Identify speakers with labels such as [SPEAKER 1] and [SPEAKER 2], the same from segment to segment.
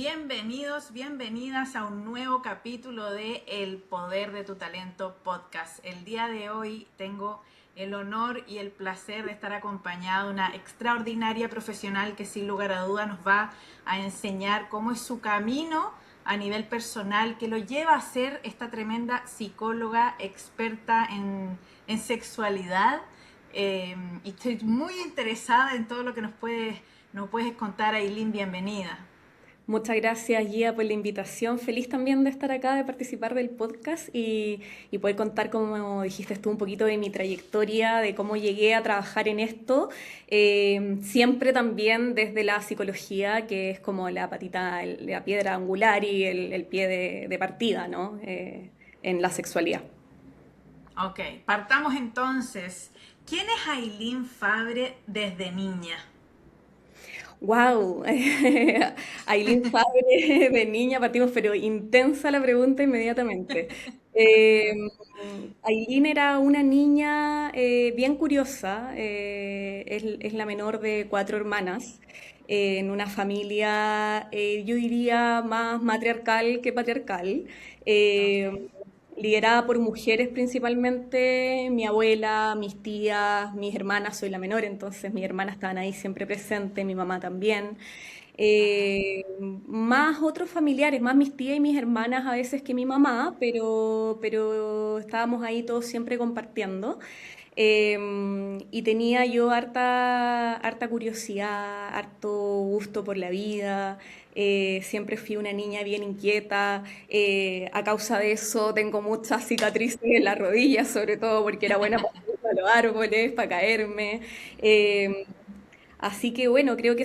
[SPEAKER 1] Bienvenidos, bienvenidas a un nuevo capítulo de El Poder de tu Talento podcast. El día de hoy tengo el honor y el placer de estar acompañada de una extraordinaria profesional que sin lugar a duda nos va a enseñar cómo es su camino a nivel personal, que lo lleva a ser esta tremenda psicóloga experta en sexualidad. Y estoy muy interesada en todo lo que nos puedes contar, Ailín. Bienvenida.
[SPEAKER 2] Muchas gracias, Gia, por la invitación. Feliz también de estar acá, de participar del podcast y poder contar, como dijiste tú, un poquito de mi trayectoria, de cómo llegué a trabajar en esto. Siempre también desde la psicología, que es como la patita, la piedra angular y el pie de partida, ¿no? En la sexualidad.
[SPEAKER 1] Ok, partamos entonces. ¿Quién es Ailín Fabre desde niña?
[SPEAKER 2] Wow, Ailín Fabre de niña partimos, pero intensa la pregunta inmediatamente. Eh, Ailín era una niña bien curiosa, es la menor de cuatro hermanas, en una familia, yo diría, más matriarcal que patriarcal.
[SPEAKER 1] Ok.
[SPEAKER 2] eh, Liderada por mujeres principalmente, mi abuela, mis tías, mis hermanas, soy la menor, entonces mis hermanas estaban ahí siempre presentes, mi mamá también.
[SPEAKER 1] Ajá.
[SPEAKER 2] Más otros familiares, más mis tías y mis hermanas a veces que mi mamá, pero estábamos ahí todos siempre compartiendo. Y tenía yo harta curiosidad, harto gusto por la vida. Siempre fui una niña bien inquieta. A causa de eso tengo muchas cicatrices en las rodillas, sobre todo porque era buena para subirme a los árboles, para caerme. Eh, Así que bueno, creo que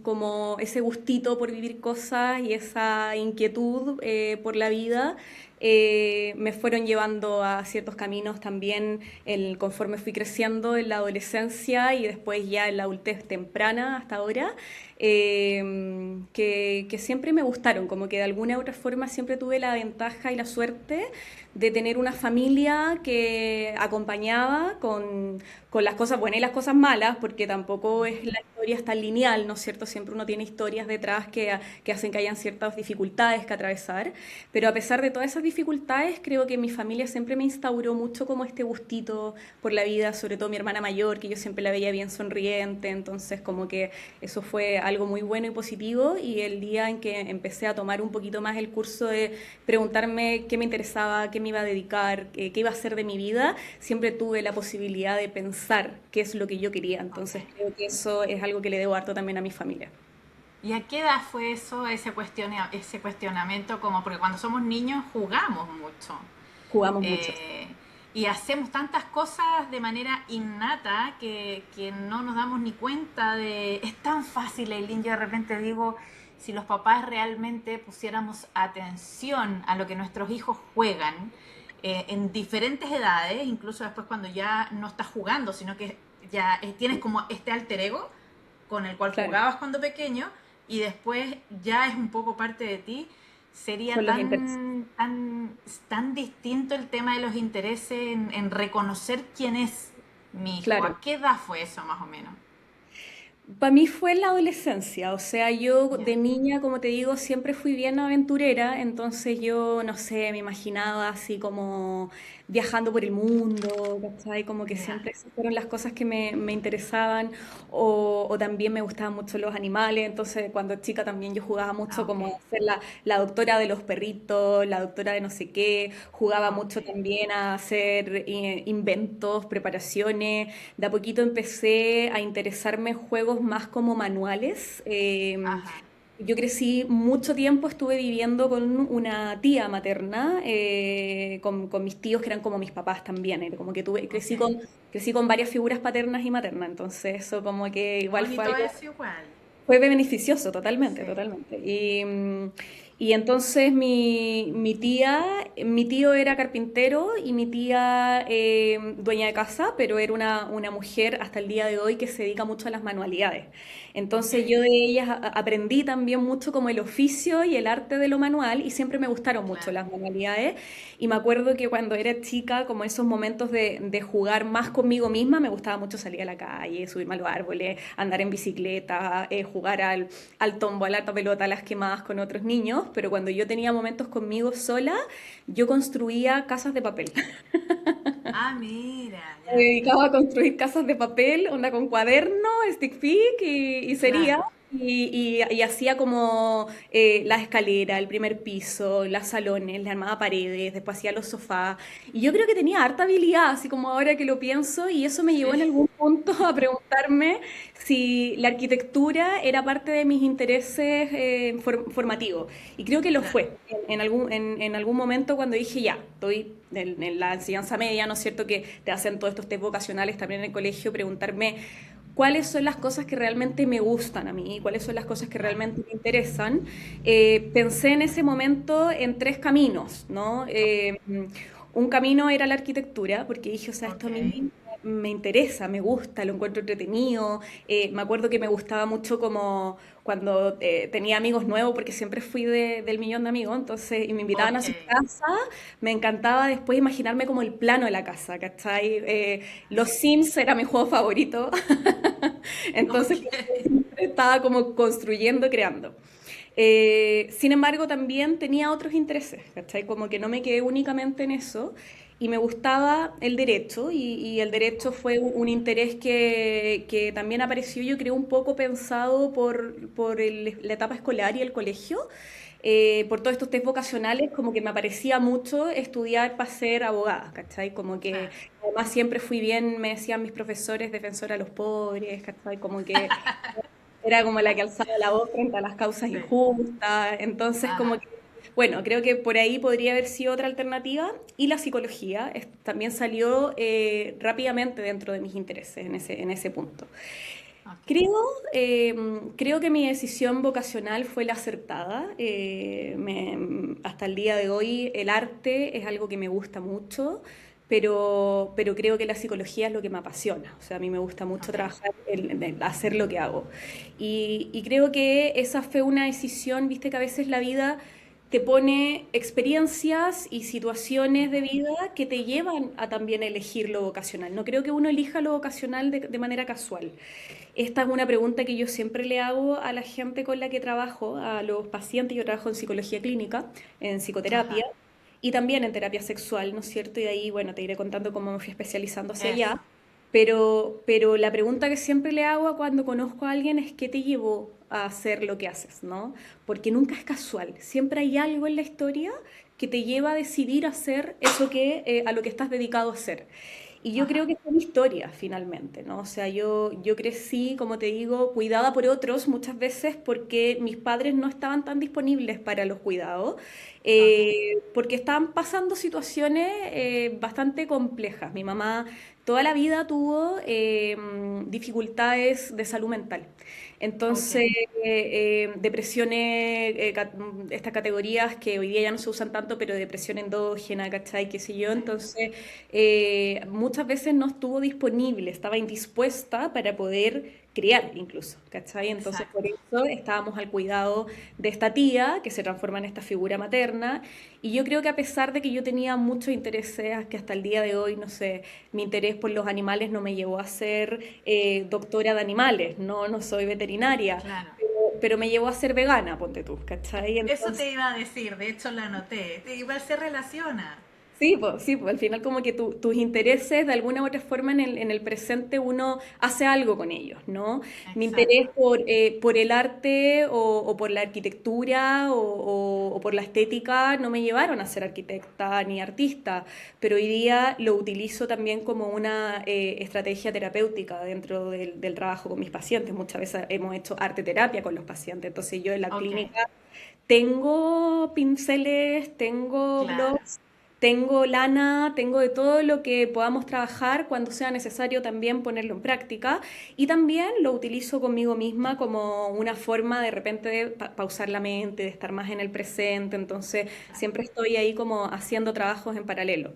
[SPEAKER 2] como ese gustito por vivir cosas y esa inquietud por la vida me fueron llevando a ciertos caminos también conforme fui creciendo en la adolescencia y después ya en la adultez temprana hasta ahora, que siempre me gustaron, como que de alguna u otra forma siempre tuve la ventaja y la suerte de tener una familia que acompañaba con las cosas buenas y las cosas malas, porque tampoco es la historia es tan lineal, ¿no es cierto? Siempre uno tiene historias detrás que hacen que hayan ciertas dificultades que atravesar, pero a pesar de todas esas dificultades, creo que mi familia siempre me instauró mucho como este gustito por la vida, sobre todo mi hermana mayor, que yo siempre la veía bien sonriente, entonces como que eso fue algo muy bueno y positivo, y el día en que empecé a tomar un poquito más el curso de preguntarme qué me interesaba, qué me iba a dedicar, qué iba a hacer de mi vida, siempre tuve la posibilidad de pensar qué es lo que yo quería.
[SPEAKER 1] Ok.
[SPEAKER 2] Entonces creo que eso es algo que le debo harto también a mi familia.
[SPEAKER 1] ¿Y a qué edad fue eso, ese cuestionamiento? Como porque cuando somos niños jugamos mucho.
[SPEAKER 2] Jugamos mucho.
[SPEAKER 1] eh, y hacemos tantas cosas de manera innata que no nos damos ni cuenta de... Es tan fácil, Eileen, yo de repente digo, si los papás realmente pusiéramos atención a lo que nuestros hijos juegan en diferentes edades, incluso después cuando ya no estás jugando, sino que ya tienes como este alter ego con el cual
[SPEAKER 2] Claro,
[SPEAKER 1] jugabas cuando pequeño y después ya es un poco parte de ti, sería
[SPEAKER 2] son los intereses.
[SPEAKER 1] tan distinto el tema de los intereses en reconocer quién es mi hijo.
[SPEAKER 2] Claro.
[SPEAKER 1] ¿A qué edad fue eso más o menos?
[SPEAKER 2] Para mí fue en la adolescencia, o sea, yo
[SPEAKER 1] Ya.
[SPEAKER 2] de niña, como te digo, siempre fui bien aventurera, entonces yo, no sé, me imaginaba así como viajando por el mundo, ¿cachai? Como que
[SPEAKER 1] Ya.
[SPEAKER 2] siempre esas fueron las cosas que me interesaban, o también me gustaban mucho los animales, entonces cuando chica también yo jugaba mucho
[SPEAKER 1] Ok.
[SPEAKER 2] como a ser la doctora de los perritos, la doctora de no sé qué, jugaba
[SPEAKER 1] Ok.
[SPEAKER 2] mucho también a hacer inventos, preparaciones. De a poquito empecé a interesarme en juegos más como manuales.
[SPEAKER 1] Ajá.
[SPEAKER 2] Yo crecí mucho tiempo, estuve viviendo con una tía materna, con mis tíos que eran como mis papás también. Como que
[SPEAKER 1] Ok.
[SPEAKER 2] crecí con varias figuras paternas y maternas, entonces eso como que
[SPEAKER 1] Qué
[SPEAKER 2] igual fue
[SPEAKER 1] bonito
[SPEAKER 2] algo
[SPEAKER 1] eso igual.
[SPEAKER 2] fue beneficioso, totalmente,
[SPEAKER 1] Sí.
[SPEAKER 2] totalmente. Y entonces mi tío era carpintero y mi tía dueña de casa, pero era una mujer hasta el día de hoy que se dedica mucho a las manualidades.
[SPEAKER 1] Ok,
[SPEAKER 2] Entonces yo de ellas aprendí también mucho como el oficio y el arte de lo manual y siempre me gustaron mucho
[SPEAKER 1] claro.
[SPEAKER 2] las manualidades. Y me acuerdo que cuando era chica, como esos momentos de jugar más conmigo misma, me gustaba mucho salir a la calle, subirme a los árboles, andar en bicicleta, jugar al tombo, a la pelota, a las quemadas con otros niños, pero cuando yo tenía momentos conmigo sola, yo construía casas de papel.
[SPEAKER 1] Ah, mira,
[SPEAKER 2] Me
[SPEAKER 1] ya,
[SPEAKER 2] dedicaba a construir casas de papel, onda con cuaderno, stick pic y cería.
[SPEAKER 1] claro.
[SPEAKER 2] Y hacía como la escalera, el primer piso, los salones, le armaba paredes, después hacía los sofás. Y yo creo que tenía harta habilidad, así como ahora que lo pienso, y eso me llevó
[SPEAKER 1] Sí,
[SPEAKER 2] en algún punto a preguntarme si la arquitectura era parte de mis intereses formativos. Y creo que lo
[SPEAKER 1] claro.
[SPEAKER 2] fue. En algún momento cuando dije, ya, estoy en la enseñanza media, ¿no es cierto? Que te hacen todos estos test vocacionales también en el colegio, preguntarme cuáles son las cosas que realmente me gustan a mí, cuáles son las cosas que
[SPEAKER 1] Claro.
[SPEAKER 2] realmente me interesan. Pensé en ese momento en tres caminos, ¿no? Un camino era la arquitectura, porque dije, o sea, esto
[SPEAKER 1] Ok,
[SPEAKER 2] a mí me interesa, me gusta, lo encuentro entretenido. Me acuerdo que me gustaba mucho como cuando tenía amigos nuevos, porque siempre fui del millón de amigos, entonces, y me invitaban a
[SPEAKER 1] ok.
[SPEAKER 2] su casa, me encantaba después imaginarme como el plano de la casa, ¿cachai? Los Sims era mi juego favorito, entonces
[SPEAKER 1] Ok,
[SPEAKER 2] siempre estaba como construyendo, creando. Sin embargo, también tenía otros intereses, ¿cachai? Como que no me quedé únicamente en eso y me gustaba el derecho y el derecho fue un interés que también apareció, yo creo, un poco pensado por la etapa escolar y el colegio. Por todos estos test vocacionales, como que me aparecía mucho estudiar para ser abogada, ¿cachai? Como que
[SPEAKER 1] claro.
[SPEAKER 2] además siempre fui bien, me decían mis profesores, defensora de los pobres, ¿cachai? Como que era como la que alzaba la voz frente a las causas
[SPEAKER 1] Sí.
[SPEAKER 2] injustas. Entonces, como
[SPEAKER 1] Ajá.
[SPEAKER 2] que, bueno, creo que por ahí podría haber sido otra alternativa. Y la psicología también salió rápidamente dentro de mis intereses en ese punto.
[SPEAKER 1] Ok.
[SPEAKER 2] Creo, eh, creo que mi decisión vocacional fue la acertada. Hasta el día de hoy el arte es algo que me gusta mucho, pero creo que la psicología es lo que me apasiona. O sea, a mí me gusta mucho
[SPEAKER 1] Ok.
[SPEAKER 2] trabajar, hacer lo que hago. Y creo que esa fue una decisión, viste que a veces la vida te pone experiencias y situaciones de vida que te llevan a también elegir lo vocacional. No creo que uno elija lo vocacional de manera casual. Esta es una pregunta que yo siempre le hago a la gente con la que trabajo, a los pacientes. Yo trabajo en psicología clínica, en psicoterapia
[SPEAKER 1] Ajá.
[SPEAKER 2] y también en terapia sexual, ¿no es cierto? Y ahí, bueno, te iré contando cómo me fui especializando hacia allá.
[SPEAKER 1] Eso.
[SPEAKER 2] Pero la pregunta que siempre le hago cuando conozco a alguien es ¿qué te llevó a hacer lo que haces, ¿no? Porque nunca es casual. Siempre hay algo en la historia que te lleva a decidir hacer eso a lo que estás dedicado a hacer. Y yo creo
[SPEAKER 1] Ajá.
[SPEAKER 2] que es una historia finalmente, ¿no? O sea, yo crecí, como te digo, cuidada por otros muchas veces porque mis padres no estaban tan disponibles para los cuidados,
[SPEAKER 1] Ok.
[SPEAKER 2] porque estaban pasando situaciones bastante complejas. Mi mamá toda la vida tuvo dificultades de salud mental.
[SPEAKER 1] Ok.
[SPEAKER 2] Entonces, depresiones, estas categorías que hoy día ya no se usan tanto, pero depresión endógena, ¿cachai? ¿Qué sé yo?
[SPEAKER 1] Sí.
[SPEAKER 2] Entonces, muchas veces no estuvo disponible, estaba indispuesta para poder criar incluso, ¿cachai? Entonces por
[SPEAKER 1] Exacto.
[SPEAKER 2] eso estábamos al cuidado de esta tía que se transforma en esta figura materna y yo creo que a pesar de que yo tenía muchos intereses, que hasta el día de hoy, no sé, mi interés por los animales no me llevó a ser doctora de animales, no soy veterinaria,
[SPEAKER 1] Claro.
[SPEAKER 2] pero me llevó a ser vegana, ponte tú, ¿cachai?
[SPEAKER 1] Eso
[SPEAKER 2] Entonces
[SPEAKER 1] te iba a decir, de hecho lo anoté. Igual se relaciona.
[SPEAKER 2] sí, pues, al final como que tus intereses de alguna u otra forma en el presente uno hace algo con ellos, ¿no? Mi interés
[SPEAKER 1] Exacto.
[SPEAKER 2] por el arte o por la arquitectura o por la estética no me llevaron a ser arquitecta ni artista, pero hoy día lo utilizo también como una estrategia terapéutica dentro del trabajo con mis pacientes. Muchas veces hemos hecho arte terapia con los pacientes, entonces yo en la
[SPEAKER 1] Ok.
[SPEAKER 2] clínica tengo pinceles, tengo
[SPEAKER 1] Claro.
[SPEAKER 2] blogs tengo lana, tengo de todo lo que podamos trabajar cuando sea necesario también ponerlo en práctica y también lo utilizo conmigo misma como una forma de repente de pausar la mente, de estar más en el presente, entonces siempre estoy ahí como haciendo trabajos en paralelo.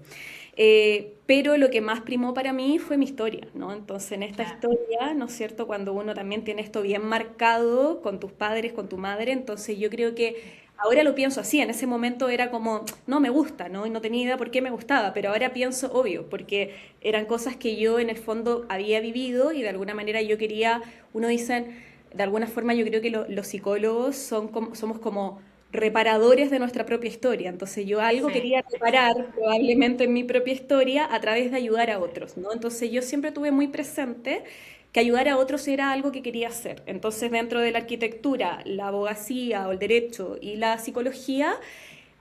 [SPEAKER 2] Pero lo que más primó para mí fue mi historia, ¿no? Entonces, en esta
[SPEAKER 1] Claro.
[SPEAKER 2] historia, ¿no es cierto? Cuando uno también tiene esto bien marcado con tus padres, con tu madre, entonces yo creo que ahora lo pienso así, en ese momento era como, no me gusta, ¿no? Y no tenía idea por qué me gustaba, pero ahora pienso, obvio, porque eran cosas que yo en el fondo había vivido y de alguna manera yo quería, uno dicen, de alguna forma yo creo que los psicólogos somos como reparadores de nuestra propia historia. Entonces yo algo
[SPEAKER 1] Sí,
[SPEAKER 2] quería reparar
[SPEAKER 1] exactamente.
[SPEAKER 2] probablemente en mi propia historia a través de ayudar a otros, ¿no? Entonces yo siempre tuve muy presente que ayudar a otros era algo que quería hacer. Entonces dentro de la arquitectura, la abogacía o el derecho y la psicología,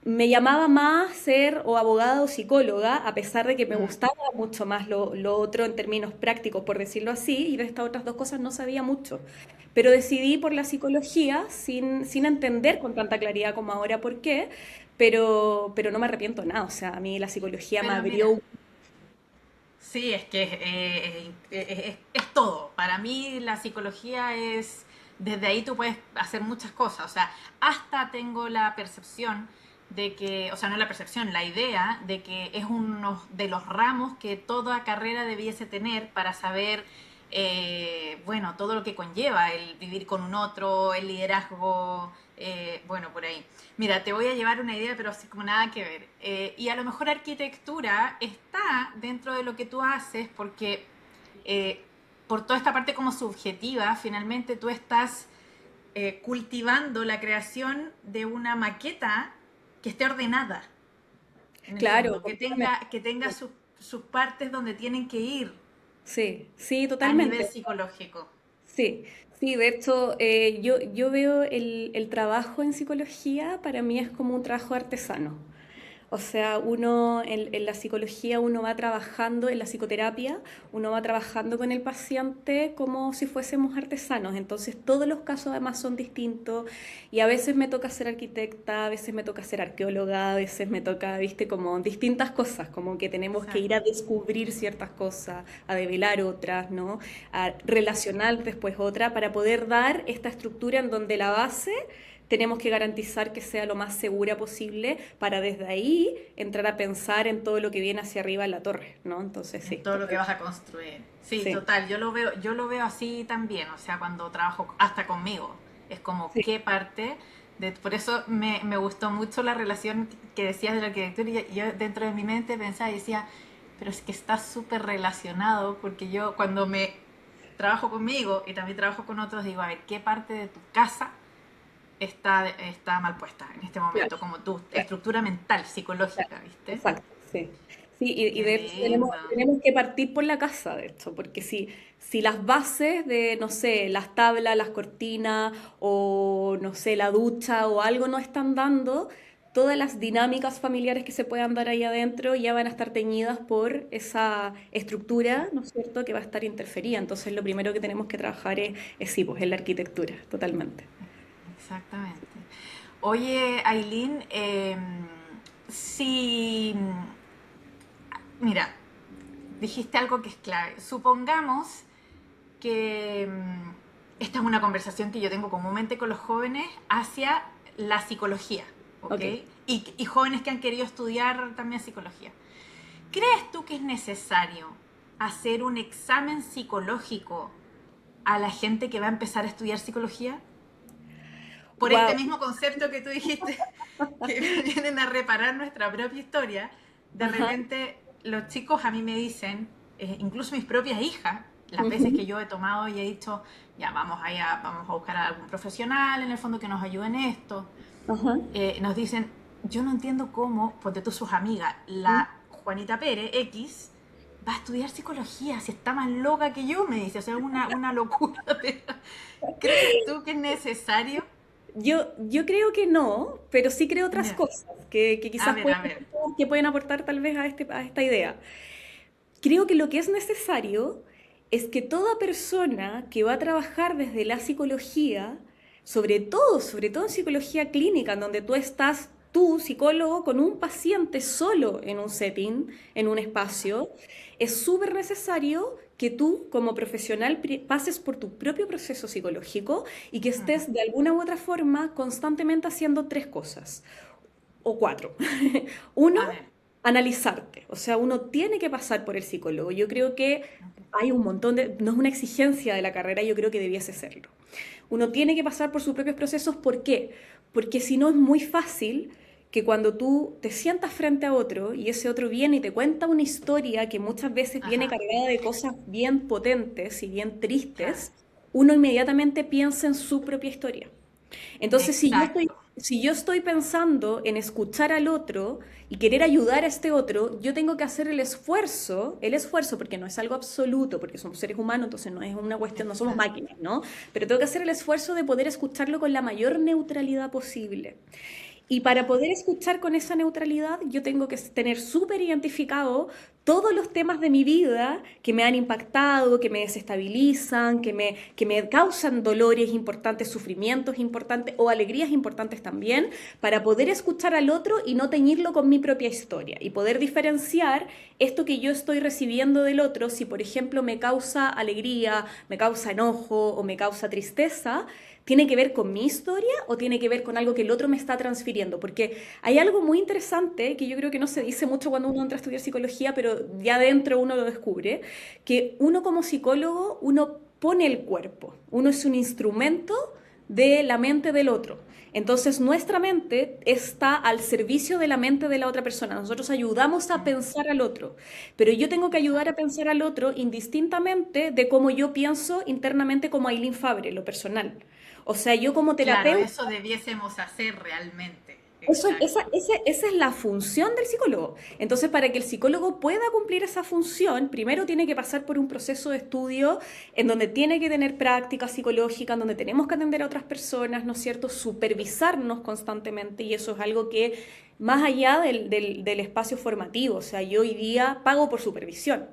[SPEAKER 2] me llamaba más ser o abogada o psicóloga, a pesar de que me
[SPEAKER 1] Mm.
[SPEAKER 2] gustaba mucho más lo otro en términos prácticos, por decirlo así, y de estas otras dos cosas no sabía mucho. Pero decidí por la psicología sin entender con tanta claridad como ahora por qué, pero no me arrepiento nada. O sea, a mí la psicología me
[SPEAKER 1] Pero mira,
[SPEAKER 2] abrió.
[SPEAKER 1] sí, es que es todo. Para mí la psicología es, desde ahí tú puedes hacer muchas cosas. O sea, hasta tengo la percepción de que, o sea, no la percepción, la idea de que es uno de los ramos que toda carrera debiese tener para saber, bueno, todo lo que conlleva el vivir con un otro, el liderazgo, bueno, por ahí. Mira, te voy a llevar una idea, pero así como nada que ver. Y a lo mejor arquitectura está dentro de lo que tú haces porque eh, por toda esta parte como subjetiva, finalmente tú estás cultivando la creación de una maqueta que esté ordenada, en el
[SPEAKER 2] Claro,
[SPEAKER 1] fondo,
[SPEAKER 2] completamente.
[SPEAKER 1] que tenga sus partes donde tienen que ir
[SPEAKER 2] Sí, sí,
[SPEAKER 1] a nivel
[SPEAKER 2] totalmente.
[SPEAKER 1] psicológico.
[SPEAKER 2] Sí, sí, de hecho, yo veo el trabajo en psicología, para mí es como un trabajo artesano. O sea, uno en la psicología uno va trabajando, en la psicoterapia, uno va trabajando con el paciente como si fuésemos artesanos. Entonces, todos los casos además son distintos y a veces me toca ser arquitecta, a veces me toca ser arqueóloga, a veces me toca, viste, como distintas cosas, como que tenemos que ir a
[SPEAKER 1] Exacto.
[SPEAKER 2] descubrir ciertas cosas, a develar otras, ¿no? A relacionar después otra para poder dar esta estructura en donde la base tenemos que garantizar que sea lo más segura posible para desde ahí entrar a pensar en todo lo que viene hacia arriba en la torre, ¿no? Entonces
[SPEAKER 1] En
[SPEAKER 2] sí,
[SPEAKER 1] todo lo que
[SPEAKER 2] total.
[SPEAKER 1] vas a construir. Sí,
[SPEAKER 2] Sí,
[SPEAKER 1] total, yo lo veo así también, o sea, cuando trabajo hasta conmigo, es como
[SPEAKER 2] sí,
[SPEAKER 1] qué parte por eso me gustó mucho la relación que decías de la arquitectura y yo dentro de mi mente pensaba y decía, pero es que está súper relacionado porque yo cuando me trabajo conmigo y también trabajo con otros digo, a ver, ¿qué parte de tu casa está mal puesta en este
[SPEAKER 2] claro,
[SPEAKER 1] momento? Como tu
[SPEAKER 2] claro,
[SPEAKER 1] estructura mental,
[SPEAKER 2] claro.
[SPEAKER 1] psicológica, ¿viste?
[SPEAKER 2] Exacto, sí. Sí, y
[SPEAKER 1] Qué
[SPEAKER 2] de hecho
[SPEAKER 1] lindo.
[SPEAKER 2] tenemos que partir por la casa, de hecho, porque si las bases de, no sé, las tablas, las cortinas o, no sé, la ducha o algo no están dando, todas las dinámicas familiares que se puedan dar ahí adentro ya van a estar teñidas por esa estructura, ¿no es cierto?, que va a estar interferida. Entonces, lo primero que tenemos que trabajar es sí, pues, en la arquitectura, totalmente.
[SPEAKER 1] Exactamente. Oye, Aileen, si, mira, dijiste algo que es clave. Supongamos que esta es una conversación que yo tengo comúnmente con los jóvenes hacia la psicología, ¿ok?
[SPEAKER 2] Ok.
[SPEAKER 1] Y jóvenes que han querido estudiar también psicología. ¿Crees tú que es necesario hacer un examen psicológico a la gente que va a empezar a estudiar psicología? Por este
[SPEAKER 2] Wow.
[SPEAKER 1] mismo concepto que tú dijiste, que vienen a reparar nuestra propia historia, de
[SPEAKER 2] Ajá.
[SPEAKER 1] repente los chicos a mí me dicen, incluso mis propias hijas, las veces
[SPEAKER 2] Ujú,
[SPEAKER 1] que yo he tomado y he dicho, ya vamos a buscar a algún profesional en el fondo que nos ayude en esto,
[SPEAKER 2] ajá.
[SPEAKER 1] nos dicen, yo no entiendo cómo, porque tú sus amigas,
[SPEAKER 2] ¿Mm?
[SPEAKER 1] la Juanita Pérez, X, va a estudiar psicología, si está más loca que yo, me dice, o sea, una locura. ¿Crees tú que es necesario?
[SPEAKER 2] Yo creo que no, pero sí creo otras
[SPEAKER 1] Ya.
[SPEAKER 2] cosas que quizás
[SPEAKER 1] A ver.
[SPEAKER 2] pueden aportar tal vez a esta idea. Creo que lo que es necesario es que toda persona que va a trabajar desde la psicología, sobre todo en psicología clínica, en donde tú estás tú, psicólogo, con un paciente solo en un setting, en un espacio, es súper necesario que tú como profesional pases por tu propio proceso psicológico y que
[SPEAKER 1] Ujú.
[SPEAKER 2] estés de alguna u otra forma constantemente haciendo tres cosas o cuatro. Uno,
[SPEAKER 1] A ver.
[SPEAKER 2] analizarte. O sea, uno tiene que pasar por el psicólogo. Yo creo que hay un montón de, no es una exigencia de la carrera, yo creo que debiese serlo. Uno tiene que pasar por sus propios procesos. ¿Por qué? Porque si no es muy fácil que cuando tú te sientas frente a otro y ese otro viene y te cuenta una historia que muchas veces viene
[SPEAKER 1] Ajá,
[SPEAKER 2] cargada de cosas bien potentes y bien
[SPEAKER 1] claro.
[SPEAKER 2] tristes, uno inmediatamente piensa en su propia historia. Entonces,
[SPEAKER 1] Exacto.
[SPEAKER 2] si yo estoy pensando en escuchar al otro y querer ayudar a este otro, yo tengo que hacer el esfuerzo, porque no es algo absoluto, porque somos seres humanos, entonces no es una cuestión, no somos
[SPEAKER 1] Exacto.
[SPEAKER 2] máquinas, ¿no? Pero tengo que hacer el esfuerzo de poder escucharlo con la mayor neutralidad posible. Y para poder escuchar con esa neutralidad, yo tengo que tener súper identificado todos los temas de mi vida que me han impactado, que me desestabilizan, que me causan dolores importantes, sufrimientos importantes o alegrías importantes también, para poder escuchar al otro y no teñirlo con mi propia historia y poder diferenciar esto que yo estoy recibiendo del otro, si por ejemplo me causa alegría, me causa enojo o me causa tristeza, ¿tiene que ver con mi historia o tiene que ver con algo que el otro me está transfiriendo? Porque hay algo muy interesante que yo creo que no se dice mucho cuando uno entra a estudiar psicología, pero ya dentro uno lo descubre, que uno como psicólogo, uno pone el cuerpo, uno es un instrumento de la mente del otro. Entonces nuestra mente está al servicio de la mente de la otra persona. Nosotros ayudamos a
[SPEAKER 1] Mm,
[SPEAKER 2] pensar al otro, pero yo tengo que ayudar a
[SPEAKER 1] exacto.
[SPEAKER 2] pensar al otro indistintamente de cómo yo pienso internamente como Aileen Fabre, lo personal. O sea, yo como
[SPEAKER 1] Claro,
[SPEAKER 2] terapeuta,
[SPEAKER 1] eso debiésemos hacer realmente.
[SPEAKER 2] eso,
[SPEAKER 1] Exacto.
[SPEAKER 2] esa es la función del psicólogo. Entonces, para que el psicólogo pueda cumplir esa función, primero tiene que pasar por un proceso de estudio en donde tiene que tener práctica psicológica, en donde tenemos que atender a otras personas, ¿no es cierto? Supervisarnos constantemente y eso es algo que más allá del espacio formativo, o sea, yo hoy día pago por supervisión.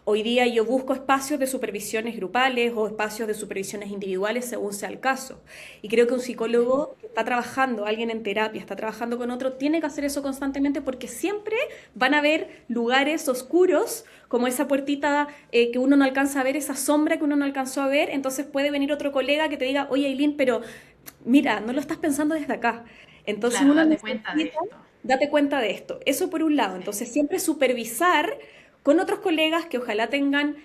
[SPEAKER 2] Hoy día yo busco espacios de supervisiones grupales o espacios de supervisiones individuales según sea el caso. Y creo que un
[SPEAKER 1] Ok.
[SPEAKER 2] psicólogo que está trabajando, alguien en terapia, está trabajando con otro, tiene que hacer eso constantemente porque siempre van a haber lugares oscuros, como esa puertita que uno no alcanza a ver, esa sombra que uno no alcanzó a ver. Entonces puede venir otro colega que te diga, oye, Aileen, pero mira, no lo estás pensando desde acá. Entonces
[SPEAKER 1] Claro,
[SPEAKER 2] uno
[SPEAKER 1] date cuenta de
[SPEAKER 2] necesita,
[SPEAKER 1] esto.
[SPEAKER 2] date cuenta de esto. Eso por un lado.
[SPEAKER 1] Sí.
[SPEAKER 2] Entonces siempre supervisar con otros colegas que ojalá tengan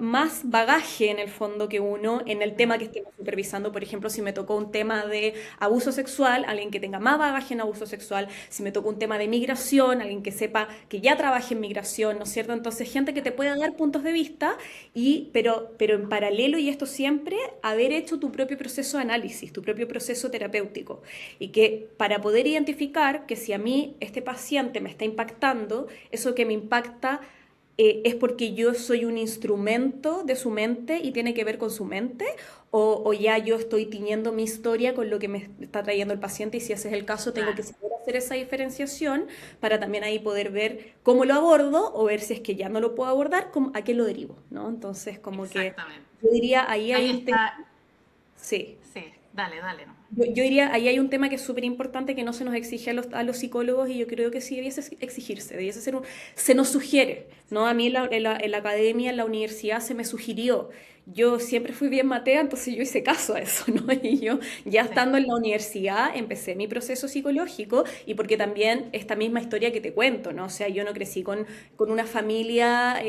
[SPEAKER 2] más bagaje en el fondo que uno en el tema que
[SPEAKER 1] Mm,
[SPEAKER 2] estemos supervisando. Por ejemplo, si me tocó un tema de abuso sexual, alguien que tenga más bagaje en abuso sexual. Si me tocó un tema de migración, alguien que sepa que ya trabaje en migración, ¿no es cierto? Entonces, gente que te pueda dar puntos de vista, pero en paralelo, y esto siempre, haber hecho tu propio proceso de análisis, tu propio proceso terapéutico. Y que para poder identificar que si a mí este paciente me está impactando, eso que me impacta es porque yo soy un instrumento de su mente y tiene que ver con su mente, o ya yo estoy tiñendo mi historia con lo que me está trayendo el paciente y si ese es el caso tengo que
[SPEAKER 1] claro,
[SPEAKER 2] saber hacer esa diferenciación para también ahí poder ver cómo lo abordo o ver si es que ya no lo puedo abordar, a qué lo derivo, ¿no? Entonces, como que
[SPEAKER 1] exactamente.
[SPEAKER 2] yo diría, ahí hay
[SPEAKER 1] Ahí
[SPEAKER 2] un tema,
[SPEAKER 1] está.
[SPEAKER 2] sí.
[SPEAKER 1] Sí, dale, dale, no.
[SPEAKER 2] Yo diría, ahí hay un tema que es súper importante que no se nos exige a los psicólogos y yo creo que sí debiese exigirse, debiese ser se nos sugiere, ¿no? A mí en la academia, en la universidad se me sugirió. Yo siempre fui bien matea, entonces yo hice caso a eso, ¿no? Y yo ya
[SPEAKER 1] Sí,
[SPEAKER 2] estando en la universidad empecé mi proceso psicológico y porque también esta misma historia que te cuento, ¿no? O sea, yo no crecí con una familia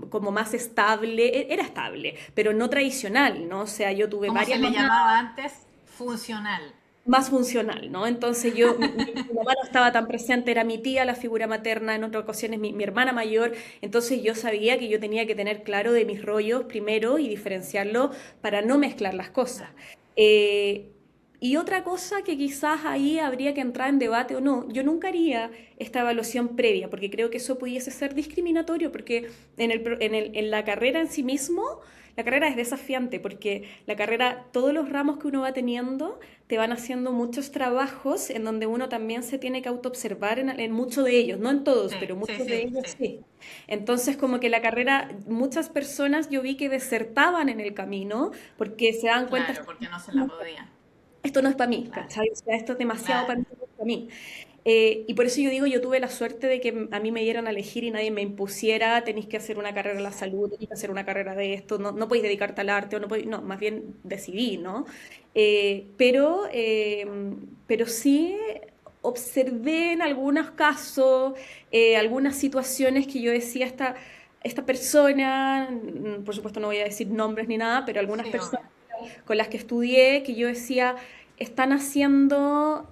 [SPEAKER 2] como más estable, era estable, pero no tradicional, ¿no? O sea, yo tuve
[SPEAKER 1] como se
[SPEAKER 2] varias
[SPEAKER 1] le
[SPEAKER 2] mamás
[SPEAKER 1] llamaba antes, funcional.
[SPEAKER 2] más funcional, ¿no? Entonces mi mamá no estaba tan presente, era mi tía la figura materna, en otras ocasiones mi hermana mayor, entonces yo sabía que yo tenía que tener claro de mis rollos primero y diferenciarlo para no mezclar las cosas.
[SPEAKER 1] Claro.
[SPEAKER 2] Eh, y otra cosa que quizás ahí habría que entrar en debate o no, yo nunca haría esta evaluación previa, porque creo que eso pudiese ser discriminatorio, porque en la carrera en sí mismo, la carrera es desafiante, porque la carrera, todos los ramos que uno va teniendo, te van haciendo muchos trabajos en donde uno también se tiene que autoobservar en muchos de ellos, no en todos,
[SPEAKER 1] Sí,
[SPEAKER 2] pero
[SPEAKER 1] sí,
[SPEAKER 2] muchos de
[SPEAKER 1] sí,
[SPEAKER 2] ellos
[SPEAKER 1] sí,
[SPEAKER 2] sí. Entonces, como
[SPEAKER 1] sí.
[SPEAKER 2] que la carrera, muchas personas yo vi que desertaban en el camino porque se dan cuenta
[SPEAKER 1] Claro, porque no se la podían.
[SPEAKER 2] esto no es para mí,
[SPEAKER 1] Claro,
[SPEAKER 2] ¿cachai? O sea, esto es demasiado para
[SPEAKER 1] claro.
[SPEAKER 2] mí, esto no es para mí. Y por eso yo digo, yo tuve la suerte de que a mí me dieran a elegir y nadie me impusiera, tenéis que hacer una carrera en la
[SPEAKER 1] Exacto.
[SPEAKER 2] salud, tenéis que hacer una carrera de esto, no, no podéis dedicarte al arte, o no, no, más bien decidí, ¿no? Pero sí observé en algunos casos, algunas situaciones que yo decía, esta persona, por supuesto no voy a decir nombres ni nada, pero algunas
[SPEAKER 1] Sí,
[SPEAKER 2] personas
[SPEAKER 1] obvio.
[SPEAKER 2] con las que estudié, que yo decía, están haciendo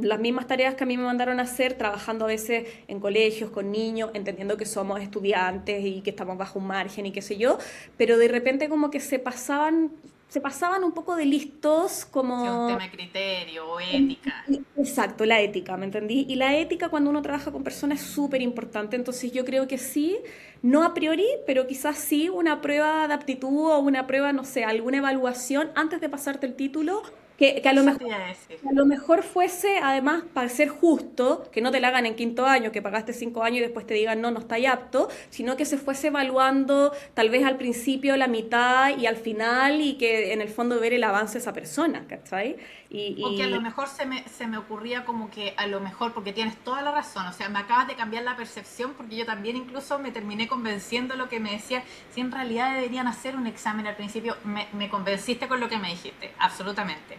[SPEAKER 2] las mismas tareas que a mí me mandaron a hacer, trabajando a veces en colegios con niños, entendiendo que somos estudiantes y que estamos bajo un margen y qué sé yo, pero de repente como que se pasaban un poco de listos,
[SPEAKER 1] Sí, un
[SPEAKER 2] como
[SPEAKER 1] tema de criterio o ética.
[SPEAKER 2] exacto, la ética, ¿me entendí? Y la ética cuando uno trabaja con personas es súper importante, entonces yo creo que sí, no a priori, pero quizás sí una prueba de aptitud o una prueba, no sé, alguna evaluación antes de pasarte el título, que
[SPEAKER 1] Eso te iba a decir.
[SPEAKER 2] a lo mejor fuese, además, para ser justo, que no te la hagan en quinto año, que pagaste 5 años y después te digan no, no está apto, sino que se fuese evaluando tal vez al principio, la mitad y al final y que en el fondo ver el avance de esa persona, ¿cachai?
[SPEAKER 1] O que a lo
[SPEAKER 2] Y,
[SPEAKER 1] mejor se me ocurría como que a lo mejor, porque tienes toda la razón, o sea, me acabas de cambiar la percepción porque yo también incluso me terminé convenciendo lo que me decía, si en realidad deberían hacer un examen al principio, me convenciste con lo que me dijiste, absolutamente.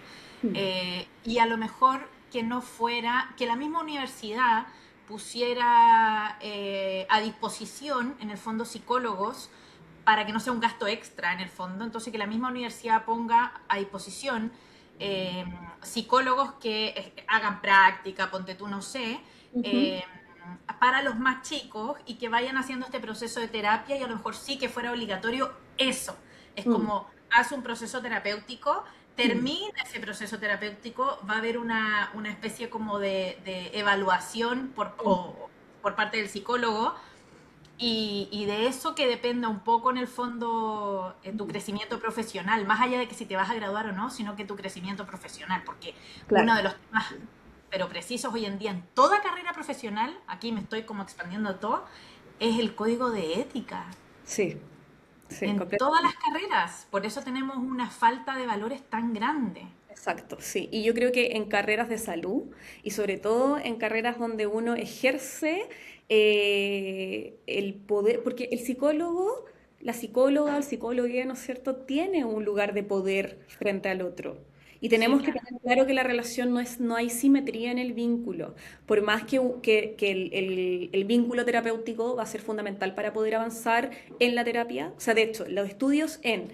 [SPEAKER 1] Y a lo mejor que no fuera, que la misma universidad pusiera a disposición, en el fondo, psicólogos para que no sea un gasto extra en el fondo, entonces que la misma universidad ponga a disposición eh, psicólogos que hagan práctica, ponte tú, no sé,
[SPEAKER 2] ujú,
[SPEAKER 1] eh, para los más chicos y que vayan haciendo este proceso de terapia y a lo mejor sí que fuera obligatorio eso. Es
[SPEAKER 2] mm,
[SPEAKER 1] como, haz un proceso terapéutico,
[SPEAKER 2] mm,
[SPEAKER 1] termina ese proceso terapéutico, va a haber una especie como de evaluación
[SPEAKER 2] mm,
[SPEAKER 1] por parte del psicólogo y de eso que dependa un poco en el fondo tu
[SPEAKER 2] mm.
[SPEAKER 1] crecimiento profesional, más allá de que si te vas a graduar o no, sino que tu crecimiento profesional, porque uno
[SPEAKER 2] Claro,
[SPEAKER 1] de los temas, pero precisos hoy en día en toda carrera profesional, aquí me estoy como expandiendo todo, es el código de ética,
[SPEAKER 2] sí, sí,
[SPEAKER 1] en todas las
[SPEAKER 2] completamente.
[SPEAKER 1] carreras, por eso tenemos una falta de valores tan grande.
[SPEAKER 2] Exacto, sí. Y yo creo que en carreras de salud y sobre todo en carreras donde uno ejerce el poder, porque el psicólogo, la psicóloga, el psicólogo, ¿no es cierto?, tiene un lugar de poder frente al otro. Y
[SPEAKER 1] Sí,
[SPEAKER 2] tenemos que
[SPEAKER 1] claro.
[SPEAKER 2] tener claro que la relación no hay simetría en el vínculo. Por más que el vínculo terapéutico va a ser fundamental para poder avanzar en la terapia. O sea, de hecho, los estudios en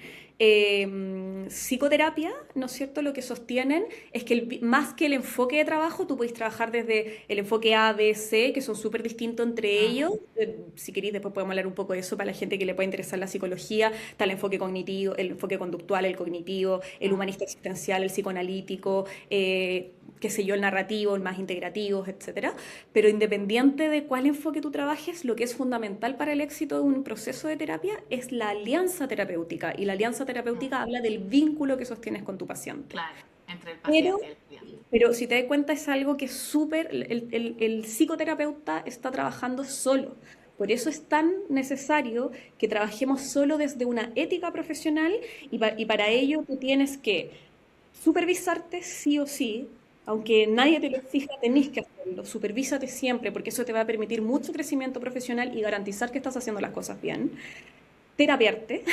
[SPEAKER 2] psicoterapia, ¿no es cierto? Lo que sostienen es que más que el enfoque de trabajo, tú puedes trabajar desde el enfoque A, B, C, que son súper distintos entre ellos.
[SPEAKER 1] Ujú.
[SPEAKER 2] Si queréis, después podemos hablar un poco de eso para la gente que le puede interesar la psicología. Está el enfoque cognitivo, el enfoque conductual, el cognitivo, el humanista existencial, el psicoanalítico, qué sé yo, el narrativo, el más integrativo, etcétera. Pero independiente de cuál enfoque tú trabajes, lo que es fundamental para el éxito de un proceso de terapia es la alianza terapéutica. Y la alianza terapéutica habla del vínculo que sostienes con tu paciente.
[SPEAKER 1] Claro, entre el
[SPEAKER 2] Pero,
[SPEAKER 1] paciente y el cliente.
[SPEAKER 2] pero si te das cuenta es algo que es súper, el psicoterapeuta está trabajando solo. Por eso es tan necesario que trabajemos solo desde una ética profesional y para ello tú tienes que supervisarte sí o sí, aunque nadie te lo exija, tenés que hacerlo. Supervísate siempre porque eso te va a permitir mucho crecimiento profesional y garantizar que estás haciendo las cosas bien. Terapiarte,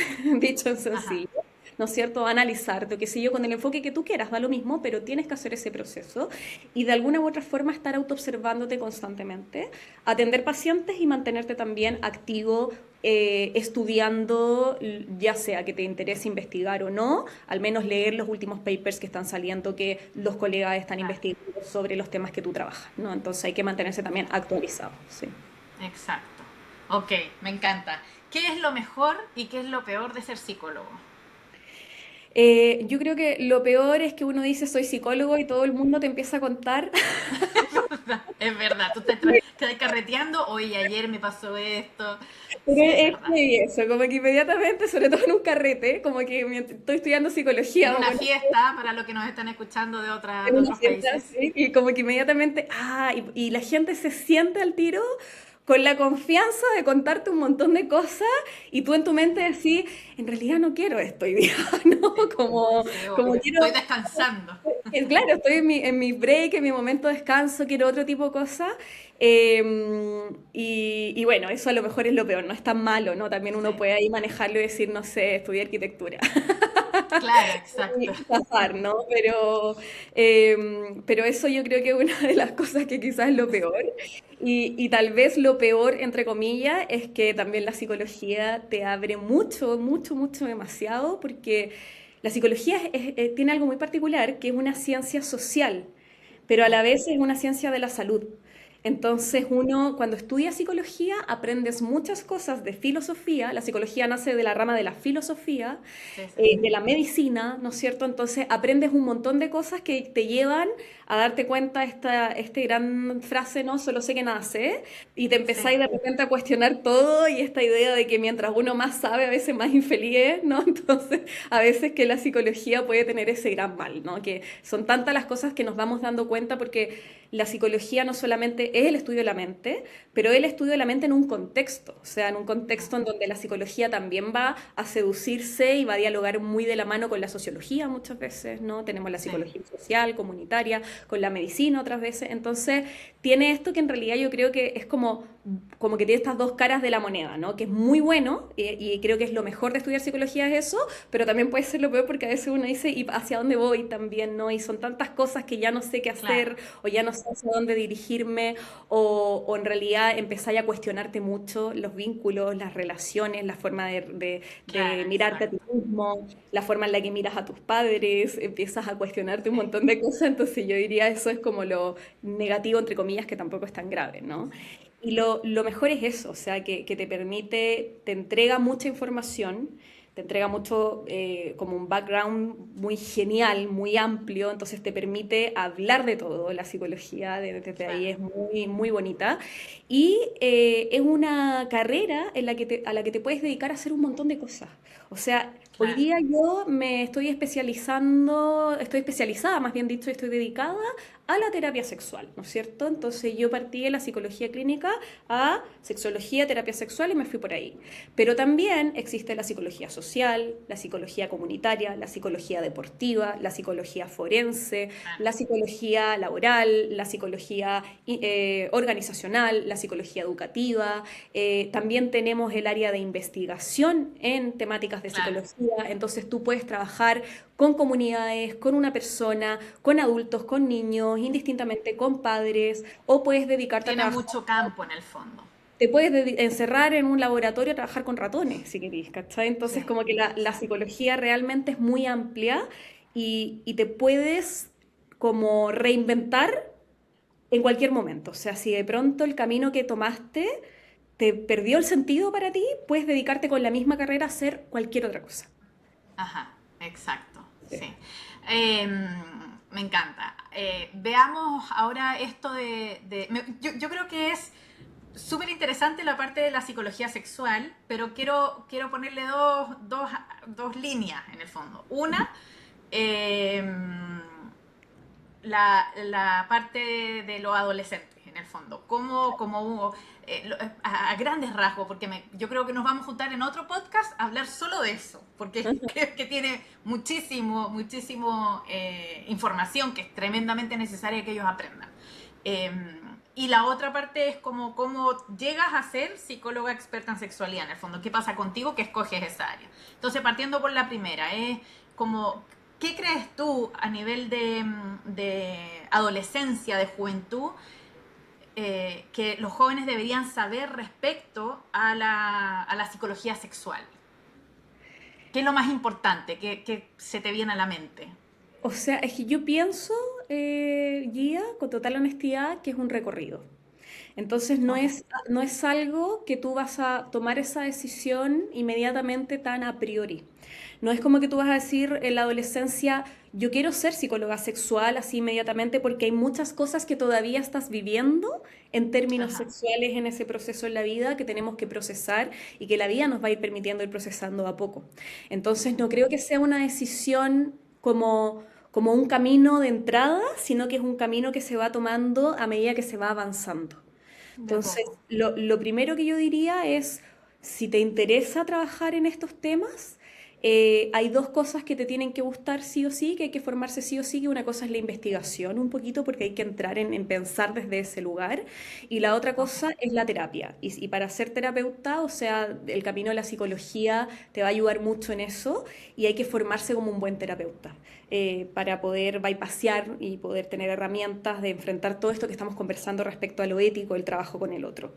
[SPEAKER 2] dicho en
[SPEAKER 1] Ajá.
[SPEAKER 2] sencillo, ¿no es cierto? Analizarte, o qué sé yo, con el enfoque que tú quieras, da lo mismo, pero tienes que hacer ese proceso y de alguna u otra forma estar autoobservándote constantemente, atender pacientes y mantenerte también activo, estudiando, ya sea que te interese investigar o no, al menos leer los últimos papers que están saliendo, que los colegas están
[SPEAKER 1] Claro,
[SPEAKER 2] investigando sobre los temas que tú trabajas, ¿no? Entonces hay que mantenerse también actualizado, sí.
[SPEAKER 1] exacto. Ok, me encanta. ¿Qué es lo mejor y qué es lo peor de ser psicólogo?
[SPEAKER 2] Yo creo que lo peor es que uno dice soy psicólogo y todo el mundo te empieza a contar.
[SPEAKER 1] Es verdad, tú te estás carreteando, oye, ayer me pasó esto.
[SPEAKER 2] Pero
[SPEAKER 1] Sí, es
[SPEAKER 2] es
[SPEAKER 1] verdad.
[SPEAKER 2] heavy eso, como que inmediatamente, sobre todo en un carrete, como que estoy estudiando
[SPEAKER 1] En
[SPEAKER 2] psicología,
[SPEAKER 1] una
[SPEAKER 2] vamos a
[SPEAKER 1] fiesta, para los que nos están escuchando
[SPEAKER 2] en
[SPEAKER 1] de
[SPEAKER 2] una
[SPEAKER 1] otros
[SPEAKER 2] fiesta,
[SPEAKER 1] países.
[SPEAKER 2] ¿sí? Y como que inmediatamente, y la gente se siente al tiro con la confianza de contarte un montón de cosas y tú en tu mente decís, en realidad no quiero esto hoy día, ¿no? Como,
[SPEAKER 1] Sí,
[SPEAKER 2] como
[SPEAKER 1] obvio.
[SPEAKER 2] quiero,
[SPEAKER 1] Estoy descansando.
[SPEAKER 2] claro, estoy en mi break, en mi momento de descanso, quiero otro tipo de cosas. Y bueno, eso a lo mejor es lo peor, no es tan malo, ¿no? También uno
[SPEAKER 1] Sí,
[SPEAKER 2] puede ahí manejarlo y decir, no sé, estudiar arquitectura.
[SPEAKER 1] claro, exacto.
[SPEAKER 2] Y pasar, ¿no? Pero eso yo creo que es una de las cosas que quizás es lo peor. Y tal vez lo peor, entre comillas, es que también la psicología te abre mucho, mucho, mucho, demasiado, porque la psicología tiene algo muy particular, que es una ciencia social, pero a la vez es una ciencia de la salud. Entonces uno cuando estudia psicología aprendes muchas cosas de filosofía, la psicología nace de la rama de la filosofía,
[SPEAKER 1] Sí, sí, sí.
[SPEAKER 2] de la medicina, ¿no es cierto? Entonces aprendes un montón de cosas que te llevan a darte cuenta este gran frase, ¿no? Solo sé que nada sé, y te
[SPEAKER 1] Sí,
[SPEAKER 2] empezáis de repente a cuestionar todo y esta idea de que mientras uno más sabe, a veces más infeliz es, ¿no? Entonces, a veces que la psicología puede tener ese gran mal, ¿no? Que son tantas las cosas que nos vamos dando cuenta porque la psicología no solamente es el estudio de la mente, pero es el estudio de la mente en un contexto, o sea, en un contexto en donde la psicología también va a seducirse y va a dialogar muy de la mano con la sociología muchas veces, ¿no? Tenemos la
[SPEAKER 1] sí.
[SPEAKER 2] psicología social, comunitaria, con la medicina otras veces, entonces tiene esto que en realidad yo creo que es como que tiene estas dos caras de la moneda, ¿no? Que es muy bueno y creo que es lo mejor de estudiar psicología es eso, pero también puede ser lo peor porque a veces uno dice, ¿y hacia dónde voy también, no? Y son tantas cosas que ya no sé qué
[SPEAKER 1] Claro,
[SPEAKER 2] hacer o ya no sé hacia dónde dirigirme o en realidad empezáis a cuestionarte mucho los vínculos, las relaciones, la forma
[SPEAKER 1] claro,
[SPEAKER 2] de mirarte a ti
[SPEAKER 1] exacto.
[SPEAKER 2] mismo, la forma en la que miras a tus padres, empiezas a cuestionarte un
[SPEAKER 1] Sí,
[SPEAKER 2] montón de cosas, entonces yo diría eso es como lo negativo, entre comillas, que tampoco es tan grave, ¿no?
[SPEAKER 1] sí.
[SPEAKER 2] Y lo mejor es eso, o sea, que te permite, te entrega mucha información, te entrega mucho como un background muy genial, muy amplio, entonces te permite hablar de todo, la psicología desde ahí
[SPEAKER 1] Claro.
[SPEAKER 2] es muy, muy bonita. Y es una carrera en la que a la que te puedes dedicar a hacer un montón de cosas. O sea, hoy
[SPEAKER 1] Claro.
[SPEAKER 2] día yo me estoy especializando, estoy especializada, más bien dicho, estoy dedicada a la terapia sexual, ¿no es cierto? Entonces yo partí de la psicología clínica a sexología, terapia sexual y me fui por ahí. Pero también existe la psicología social, la psicología comunitaria, la psicología deportiva, la psicología forense,
[SPEAKER 1] Claro.
[SPEAKER 2] la psicología laboral, la psicología organizacional, la psicología educativa. También tenemos el área de investigación en temáticas de
[SPEAKER 1] Claro.
[SPEAKER 2] psicología. Entonces tú puedes trabajar con comunidades, con una persona, con adultos, con niños, indistintamente con padres, o puedes dedicarte a
[SPEAKER 1] Tiene
[SPEAKER 2] trabajar,
[SPEAKER 1] mucho campo en el fondo.
[SPEAKER 2] te puedes encerrar en un laboratorio a trabajar con ratones, si querés, ¿cachai? Entonces
[SPEAKER 1] Sí,
[SPEAKER 2] como que la
[SPEAKER 1] sí.
[SPEAKER 2] psicología realmente es muy amplia y te puedes como reinventar en cualquier momento. O sea, si de pronto el camino que tomaste te perdió el sentido para ti, puedes dedicarte con la misma carrera a hacer cualquier otra cosa.
[SPEAKER 1] Ajá, exacto,
[SPEAKER 2] Sí.
[SPEAKER 1] sí. Me encanta. Veamos ahora esto yo creo que es súper interesante la parte de la psicología sexual, pero quiero ponerle dos líneas en el fondo. Una, eh, la parte de los adolescentes, en el fondo. Cómo hubo, a grandes rasgos, porque yo creo que nos vamos a juntar en otro podcast a hablar solo de eso, porque creo que tiene muchísimo información que es tremendamente necesaria que ellos aprendan. Eh, y la otra parte es cómo llegas a ser psicóloga experta en sexualidad, en el fondo. ¿Qué pasa contigo que escoges esa área? Entonces, partiendo por la primera, es como ¿qué crees tú a nivel de adolescencia, de juventud, que los jóvenes deberían saber respecto a la psicología sexual? ¿Qué es lo más importante que se te viene a la mente?
[SPEAKER 2] O sea, es que yo pienso, Gia, con total honestidad, que es un recorrido. Entonces
[SPEAKER 1] Ok.
[SPEAKER 2] no es algo que tú vas a tomar esa decisión inmediatamente tan a priori. No es como que tú vas a decir en la adolescencia, yo quiero ser psicóloga sexual así inmediatamente porque hay muchas cosas que todavía estás viviendo en términos
[SPEAKER 1] Ajá.
[SPEAKER 2] sexuales en ese proceso en la vida que tenemos que procesar y que la vida nos va a ir permitiendo ir procesando a poco. Entonces no creo que sea una decisión como un camino de entrada, sino que es un camino que se va tomando a medida que se va avanzando.
[SPEAKER 1] De a
[SPEAKER 2] Entonces,
[SPEAKER 1] poco.
[SPEAKER 2] lo primero que yo diría es, si te interesa trabajar en estos temas, hay dos cosas que te tienen que gustar sí o sí, que hay que formarse sí o sí, que una cosa es la investigación un poquito, porque hay que entrar en pensar desde ese lugar, y la otra
[SPEAKER 1] Ok,
[SPEAKER 2] cosa es la terapia. Y para ser terapeuta, o sea, el camino de la psicología te va a ayudar mucho en eso, y hay que formarse como un buen terapeuta para poder bypassear y poder tener herramientas de enfrentar todo esto que estamos conversando respecto a lo ético, el trabajo con el otro.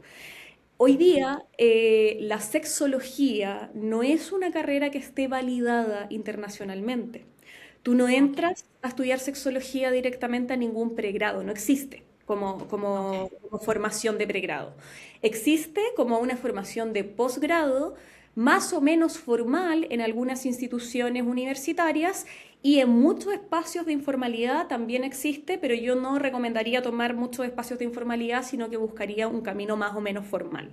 [SPEAKER 2] Hoy
[SPEAKER 1] perfecto.
[SPEAKER 2] día, la sexología no es una carrera que esté validada internacionalmente. Tú no
[SPEAKER 1] Ok,
[SPEAKER 2] entras a estudiar sexología directamente a ningún pregrado, no existe
[SPEAKER 1] ok.
[SPEAKER 2] como formación de pregrado. Existe como una formación de posgrado más o menos formal en algunas instituciones universitarias y en muchos espacios de informalidad también existe, pero yo no recomendaría tomar muchos espacios de informalidad, sino que buscaría un camino más o menos formal.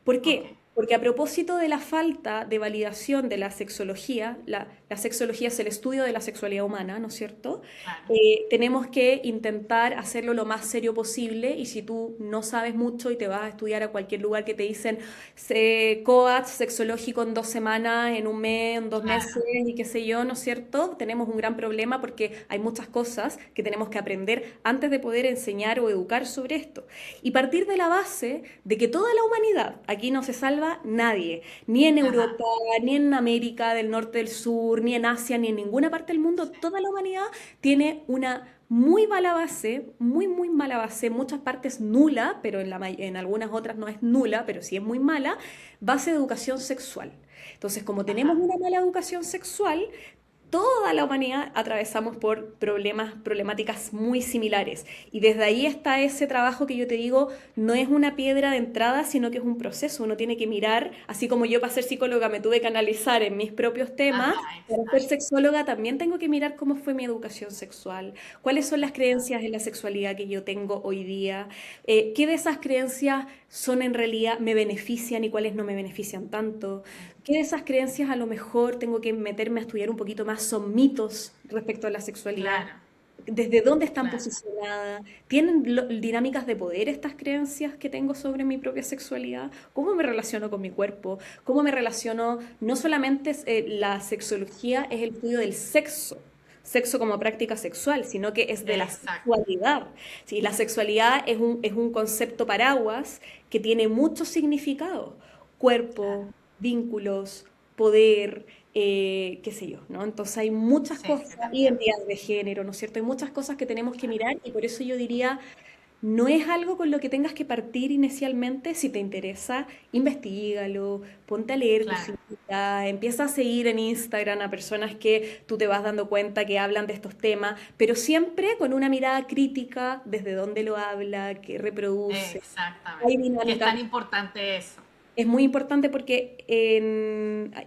[SPEAKER 2] ¿Por
[SPEAKER 1] Ok,
[SPEAKER 2] qué? Porque a propósito de la falta de validación de la sexología, la sexología es el estudio de la sexualidad humana, ¿no es cierto?
[SPEAKER 1] claro.
[SPEAKER 2] Tenemos que intentar hacerlo lo más serio posible, y si tú no sabes mucho y te vas a estudiar a cualquier lugar que te dicen COAT sexológico en 2 semanas, en un mes, en 2 meses
[SPEAKER 1] Claro.
[SPEAKER 2] y qué sé yo, ¿no es cierto? Tenemos un gran problema porque hay muchas cosas que tenemos que aprender antes de poder enseñar o educar sobre esto. Y partir de la base de que toda la humanidad, aquí no se salva nadie, ni en
[SPEAKER 1] Ajá.
[SPEAKER 2] Europa, ni en América del Norte, del Sur, ni en Asia, ni en ninguna parte del mundo,
[SPEAKER 1] Sí.
[SPEAKER 2] toda la humanidad tiene una muy mala base, muy, muy mala base, en muchas partes nula, pero en algunas otras no es nula, pero sí es muy mala, base de educación sexual. Entonces, como tenemos
[SPEAKER 1] Ajá.
[SPEAKER 2] una mala educación sexual, toda la humanidad atravesamos por problemáticas muy similares. Y desde ahí está ese trabajo que yo te digo, no es una piedra de entrada, sino que es un proceso. Uno tiene que mirar, así como yo para ser psicóloga me tuve que analizar en mis propios temas,
[SPEAKER 1] Ajá,
[SPEAKER 2] para ser
[SPEAKER 1] exacto.
[SPEAKER 2] sexóloga también tengo que mirar cómo fue mi educación sexual, cuáles son las
[SPEAKER 1] Exacto.
[SPEAKER 2] creencias en la sexualidad que yo tengo hoy día, qué de esas creencias son en realidad, me benefician y cuáles no me benefician tanto. ¿Qué de esas creencias a lo mejor tengo que meterme a estudiar un poquito más? Son mitos respecto a la sexualidad.
[SPEAKER 1] Claro,
[SPEAKER 2] ¿Desde dónde están
[SPEAKER 1] claro.
[SPEAKER 2] posicionadas? ¿Tienen dinámicas de poder estas creencias que tengo sobre mi propia sexualidad? ¿Cómo me relaciono con mi cuerpo? ¿Cómo me relaciono? No solamente la sexología es el estudio del sexo como práctica sexual, sino que es de la
[SPEAKER 1] Exacto.
[SPEAKER 2] sexualidad. Sí, la sexualidad es un concepto paraguas que tiene muchos significados:
[SPEAKER 1] Claro.
[SPEAKER 2] cuerpo, vínculos, poder, qué sé yo, ¿no? Entonces hay muchas
[SPEAKER 1] Sí,
[SPEAKER 2] cosas,
[SPEAKER 1] sí, te entiendo.
[SPEAKER 2] identidad de género, ¿no es cierto? Hay muchas cosas que tenemos que
[SPEAKER 1] Claro.
[SPEAKER 2] mirar, y por eso yo diría, no es algo con lo que tengas que partir inicialmente. Si te interesa, investígalo, ponte a leer
[SPEAKER 1] Claro.
[SPEAKER 2] cositas, empieza a seguir en Instagram a personas que tú te vas dando cuenta que hablan de estos temas, pero siempre con una mirada crítica desde dónde lo habla, qué reproduce. Hay
[SPEAKER 1] Exactamente. Que es
[SPEAKER 2] dinámicas.
[SPEAKER 1] tan importante eso.
[SPEAKER 2] Es muy importante porque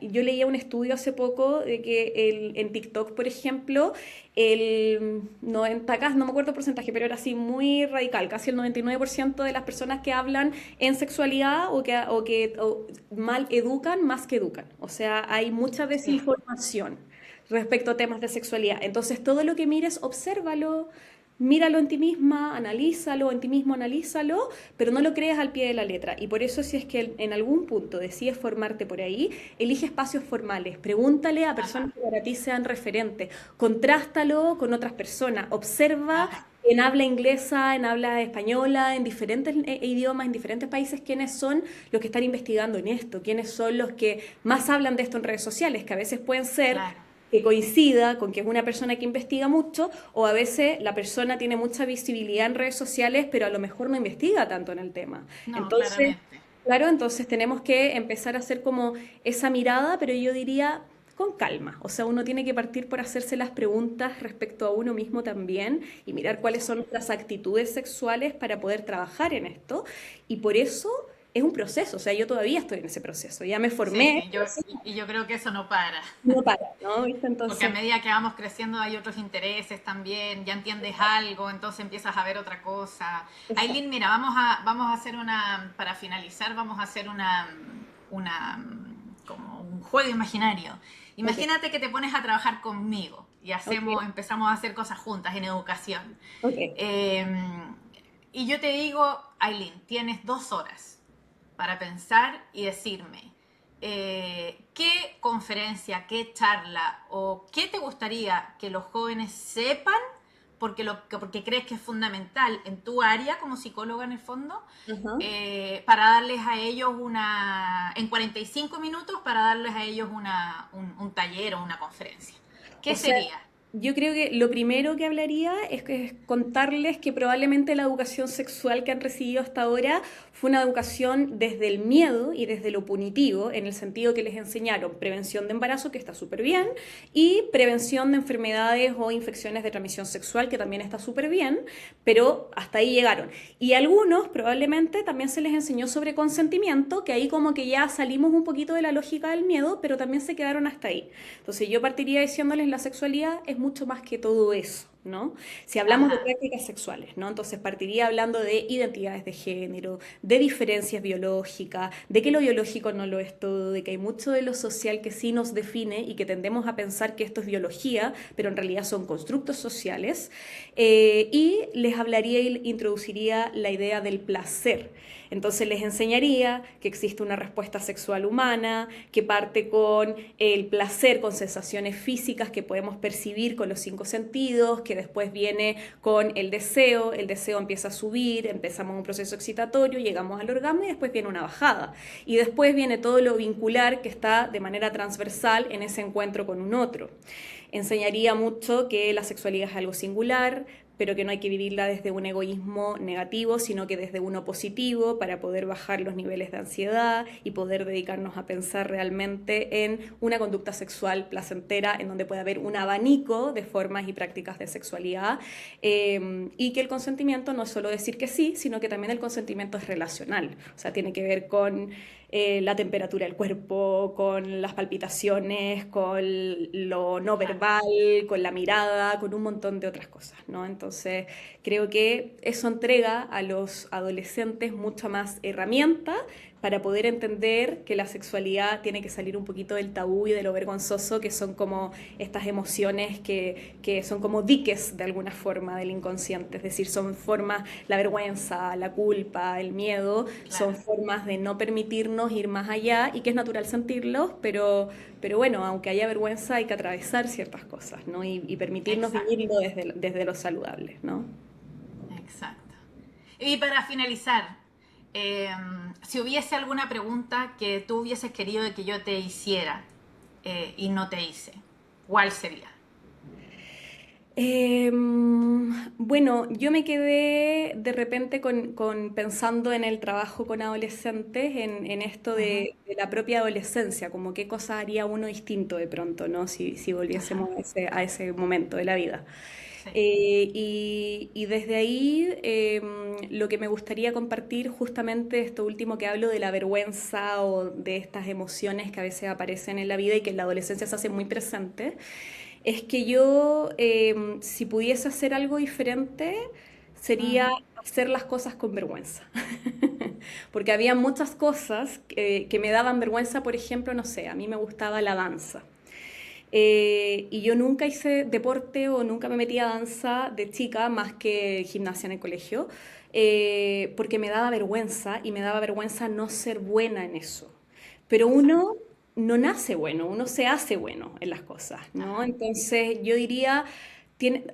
[SPEAKER 2] yo leía un estudio hace poco de que en TikTok, por ejemplo, el 90, no me acuerdo el porcentaje, pero era así muy radical, casi el 99% de las personas que hablan en sexualidad o mal educan más que educan. O sea, hay mucha
[SPEAKER 1] Sí.
[SPEAKER 2] desinformación respecto a temas de sexualidad. Entonces, todo lo que mires, obsérvalo, míralo en ti misma, analízalo en ti mismo, analízalo, pero no lo creas al pie de la letra. Y por eso, si es que en algún punto decides formarte por ahí, elige espacios formales, pregúntale a personas
[SPEAKER 1] Ajá.
[SPEAKER 2] que para ti sean referentes, contrástalo con otras personas, observa
[SPEAKER 1] Ajá.
[SPEAKER 2] en habla inglesa, en habla española, en diferentes idiomas, en diferentes países, quiénes son los que están investigando en esto, quiénes son los que más hablan de esto en redes sociales, que a veces pueden ser
[SPEAKER 1] Claro.
[SPEAKER 2] que coincida con que es una persona que investiga mucho, o a veces la persona tiene mucha visibilidad en redes sociales, pero a lo mejor no investiga tanto en el tema.
[SPEAKER 1] No,
[SPEAKER 2] Entonces,
[SPEAKER 1] claramente.
[SPEAKER 2] claro, entonces tenemos que empezar a hacer como esa mirada, pero yo diría con calma. O sea, uno tiene que partir por hacerse las preguntas respecto a uno mismo también, y mirar cuáles
[SPEAKER 1] Sí.
[SPEAKER 2] son nuestras actitudes sexuales para poder trabajar en esto. Y por eso es un proceso. O sea, yo todavía estoy en ese proceso. Ya me
[SPEAKER 1] Sí,
[SPEAKER 2] formé,
[SPEAKER 1] sí. Y yo creo que eso no para.
[SPEAKER 2] no para, ¿no? ¿Viste?
[SPEAKER 1] Porque a
[SPEAKER 2] Entonces,
[SPEAKER 1] medida que vamos creciendo hay otros intereses también, ya entiendes algo, entonces empiezas a ver otra cosa. Aileen,
[SPEAKER 2] exacto.
[SPEAKER 1] mira, vamos a hacer para finalizar, vamos a hacer una, como un juego imaginario.
[SPEAKER 2] Ok,
[SPEAKER 1] Imagínate que te pones a trabajar conmigo y
[SPEAKER 2] ok,
[SPEAKER 1] empezamos a hacer cosas juntas en educación.
[SPEAKER 2] ok.
[SPEAKER 1] Eh, y yo te digo, Ailín, tienes 2 horas para pensar y decirme qué conferencia, qué charla o qué te gustaría que los jóvenes sepan porque crees que es fundamental en tu área como psicóloga en el fondo,
[SPEAKER 2] Ajá.
[SPEAKER 1] para darles a ellos en 45 minutos, para darles a ellos un taller o una conferencia. ¿Qué
[SPEAKER 2] O sea,
[SPEAKER 1] sería?
[SPEAKER 2] yo creo que lo primero que hablaría es contarles que probablemente la educación sexual que han recibido hasta ahora fue una educación desde el miedo y desde lo punitivo, en el sentido que les enseñaron prevención de embarazo, que está súper bien, y prevención de enfermedades o infecciones de transmisión sexual, que también está súper bien, pero hasta ahí llegaron. Y a algunos probablemente también se les enseñó sobre consentimiento, que ahí como que ya salimos un poquito de la lógica del miedo, pero también se quedaron hasta ahí. Entonces yo partiría diciéndoles la sexualidad es mucho más que todo eso, ¿no? Si hablamos de
[SPEAKER 1] Ajá,
[SPEAKER 2] prácticas sexuales, ¿no? Entonces partiría hablando de identidades de género, de diferencias biológicas, de que lo biológico no lo es todo, de que hay mucho de lo social que sí nos define y que tendemos a pensar que esto es biología, pero en realidad son constructos sociales. Y les hablaría y introduciría la idea del placer. Entonces les enseñaría que existe una respuesta sexual humana, que parte con el placer, con sensaciones físicas que podemos percibir con los 5 sentidos, que después viene con el deseo empieza a subir, empezamos un proceso excitatorio, llegamos al orgasmo y después viene una bajada. Y después viene todo lo vincular que está de manera transversal en ese encuentro con un otro. Enseñaría mucho que la sexualidad es algo singular, pero que no hay que vivirla desde un egoísmo negativo, sino que desde uno positivo para poder bajar los niveles de ansiedad y poder dedicarnos a pensar realmente en una conducta sexual placentera, en donde puede haber un abanico de formas y prácticas de sexualidad, y que el consentimiento no es solo decir que sí, sino que también el consentimiento es relacional, o sea, tiene que ver con la temperatura del cuerpo, con las palpitaciones, con lo no
[SPEAKER 1] claro.
[SPEAKER 2] verbal, con la mirada, con un montón de otras cosas, ¿no? Entonces, creo que eso entrega a los adolescentes mucha más herramienta para poder entender que la sexualidad tiene que salir un poquito del tabú y de lo vergonzoso, que son como estas emociones que son como diques de alguna forma del inconsciente, es decir, son formas, la vergüenza, la culpa, el miedo, son
[SPEAKER 1] Claro,
[SPEAKER 2] formas de no permitirnos ir más allá y que es natural sentirlos, pero bueno, aunque haya vergüenza hay que atravesar ciertas cosas, ¿no? Y permitirnos
[SPEAKER 1] exacto,
[SPEAKER 2] vivirlo desde lo saludable, ¿no?
[SPEAKER 1] exacto. Y para finalizar, eh, si hubiese alguna pregunta que tú hubieses querido de que yo te hiciera y no te hice, ¿cuál sería?
[SPEAKER 2] Bueno, yo me quedé de repente pensando en el trabajo con adolescentes, en esto
[SPEAKER 1] Ujú,
[SPEAKER 2] de la propia adolescencia, como qué cosa haría uno distinto de pronto, ¿no? Si
[SPEAKER 1] ajá,
[SPEAKER 2] volviésemos a ese momento de la vida.
[SPEAKER 1] sí.
[SPEAKER 2] Y desde ahí lo que me gustaría compartir justamente esto último que hablo de la vergüenza o de estas emociones que a veces aparecen en la vida y que en la adolescencia se hacen muy presentes, es que yo si pudiese hacer algo diferente sería
[SPEAKER 1] Ujú,
[SPEAKER 2] hacer las cosas con vergüenza. Porque había muchas cosas que me daban vergüenza, por ejemplo, no sé, a mí me gustaba la danza. Y yo nunca hice deporte o nunca me metí a danza de chica más que gimnasia en el colegio, porque me daba vergüenza y me daba vergüenza no ser buena en eso. Pero
[SPEAKER 1] exacto.
[SPEAKER 2] uno no nace bueno, uno se hace bueno en las cosas, ¿no?
[SPEAKER 1] Ajá,
[SPEAKER 2] Entonces yo diría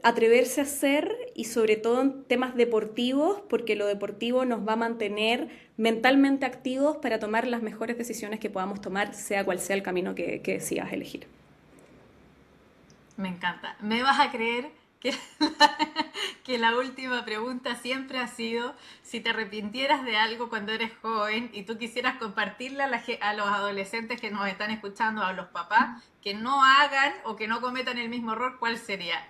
[SPEAKER 2] atreverse a hacer y sobre todo en temas deportivos, porque lo deportivo nos va a mantener mentalmente activos para tomar las mejores decisiones que podamos tomar, sea cual sea el camino que decidas elegir.
[SPEAKER 1] me encanta. ¿Me vas a creer que que la última pregunta siempre ha sido si te arrepintieras de algo cuando eres joven y tú quisieras compartirle a los adolescentes que nos están escuchando, a los papás, que no hagan o que no cometan el mismo error, ¿cuál sería?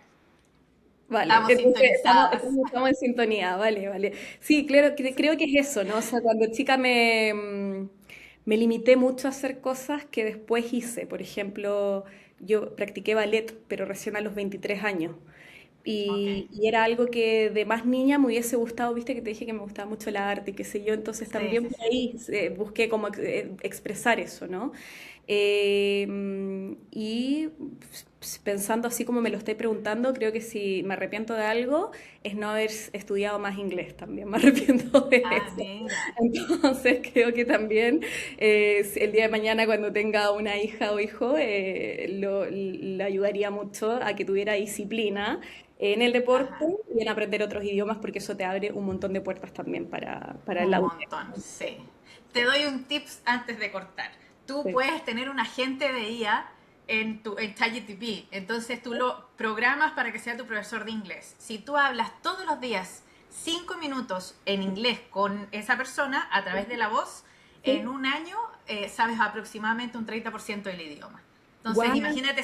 [SPEAKER 2] Vale,
[SPEAKER 1] Estamos
[SPEAKER 2] entonces
[SPEAKER 1] sintonizadas.
[SPEAKER 2] estamos en sintonía, vale, vale. Sí, claro, creo que es eso, ¿no? O sea, cuando chica me limité mucho a hacer cosas que después hice. Por ejemplo, yo practiqué ballet, pero recién a los 23 años.
[SPEAKER 1] Ok,
[SPEAKER 2] Y era algo que de más niña me hubiese gustado, viste que te dije que me gustaba mucho el arte, qué sé yo, entonces
[SPEAKER 1] sí,
[SPEAKER 2] también
[SPEAKER 1] sí,
[SPEAKER 2] por
[SPEAKER 1] sí.
[SPEAKER 2] ahí busqué como expresar eso, ¿no? Y pensando así como me lo estoy preguntando, creo que si me arrepiento de algo es no haber estudiado más inglés también, me arrepiento de
[SPEAKER 1] Ah,
[SPEAKER 2] eso.
[SPEAKER 1] mira.
[SPEAKER 2] Entonces creo que también el día de mañana cuando tenga una hija o hijo, le ayudaría mucho a que tuviera disciplina en el deporte
[SPEAKER 1] Ajá.
[SPEAKER 2] y en aprender otros idiomas porque eso te abre un montón de puertas también para el
[SPEAKER 1] Un
[SPEAKER 2] adulto.
[SPEAKER 1] montón, sí. Te doy un tips antes de cortar. Tú
[SPEAKER 2] Sí.
[SPEAKER 1] puedes tener un agente de IA en ChatGPT. Entonces tú lo programas para que sea tu profesor de inglés. Si tú hablas todos los días 5 minutos en inglés con esa persona a través de la voz, en
[SPEAKER 2] Sí.
[SPEAKER 1] un año sabes aproximadamente un 30% del idioma. Entonces
[SPEAKER 2] Guau,
[SPEAKER 1] imagínate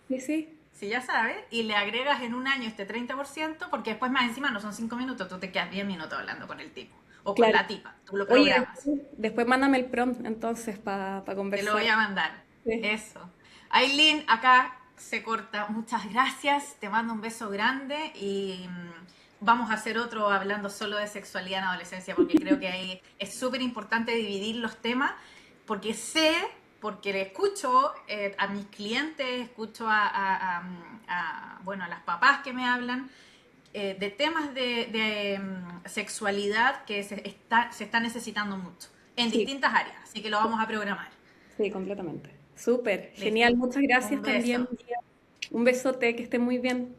[SPEAKER 2] sí, sí.
[SPEAKER 1] si ya sabes, y le agregas en un año este 30%, porque después más encima no son 5 minutos, tú te quedas 10 minutos hablando con el tipo o con
[SPEAKER 2] Claro.
[SPEAKER 1] la tipa, tú lo
[SPEAKER 2] Oye,
[SPEAKER 1] programas.
[SPEAKER 2] después mándame el prompt entonces para
[SPEAKER 1] Te lo
[SPEAKER 2] conversar.
[SPEAKER 1] voy a mandar.
[SPEAKER 2] Sí.
[SPEAKER 1] Eso. Aileen, acá se corta. Muchas gracias. Te mando un beso grande y vamos a hacer otro hablando solo de sexualidad en adolescencia porque creo que ahí es súper importante dividir los temas porque sé, porque le escucho a mis clientes, escucho bueno, a las papás que me hablan de temas de sexualidad que se está necesitando mucho en
[SPEAKER 2] Sí,
[SPEAKER 1] distintas áreas, así que lo vamos a programar.
[SPEAKER 2] sí, completamente. Súper,
[SPEAKER 1] Listo.
[SPEAKER 2] genial, muchas gracias
[SPEAKER 1] Un beso.
[SPEAKER 2] también. María. Un besote, que esté muy bien.